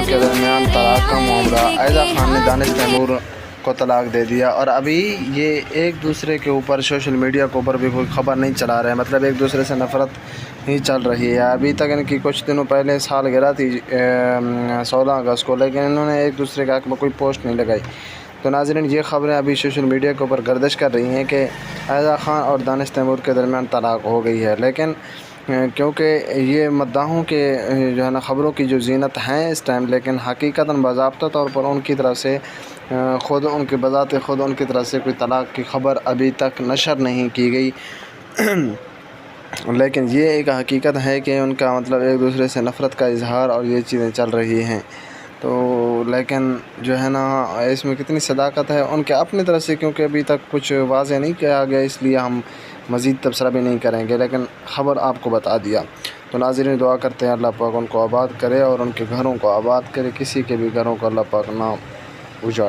के दरमियान तलाक का मामला। आयजा खान ने दानिश तैमूर को तलाक दे दिया और अभी ये एक दूसरे के ऊपर सोशल मीडिया के ऊपर भी कोई ख़बर नहीं चला रहे हैं, मतलब एक दूसरे से नफ़रत ही चल रही है। अभी तक इनकी कुछ दिनों पहले सालगिरह थी 16 अगस्त को, लेकिन इन्होंने एक दूसरे के हक़ में कोई पोस्ट नहीं लगाई। तो नाज़रीन, ये ख़बरें अभी सोशल मीडिया के ऊपर गर्दिश कर रही हैं कि आयजा खान और दानिश तैमूर के दरमियान तलाक हो गई है, लेकिन क्योंकि ये मद्दाहों के जो है ना ख़बरों की जो ज़ीनत हैं इस टाइम, लेकिन हकीकतन बाज़ाब्ता तौर पर उनकी तरफ से ख़ुद उनके बज़ाते ख़ुद उनकी तरफ से कोई तलाक की ख़बर अभी तक नशर नहीं की गई। लेकिन ये एक हकीकत है कि उनका मतलब एक दूसरे से नफ़रत का इजहार और ये चीज़ें चल रही हैं। तो लेकिन जो है ना, इसमें कितनी सदाकत है उनके अपनी तरफ से, क्योंकि अभी तक कुछ वाज़ेह नहीं किया गया, इसलिए हम मज़ीद तबसरा भी नहीं करेंगे, लेकिन ख़बर आपको बता दिया। तो नाज़रीन, दुआ करते हैं अल्लाह पाक उनको आबाद करे और उनके घरों को आबाद करे, किसी के भी घरों को अल्लाह पाक ना उजाड़े।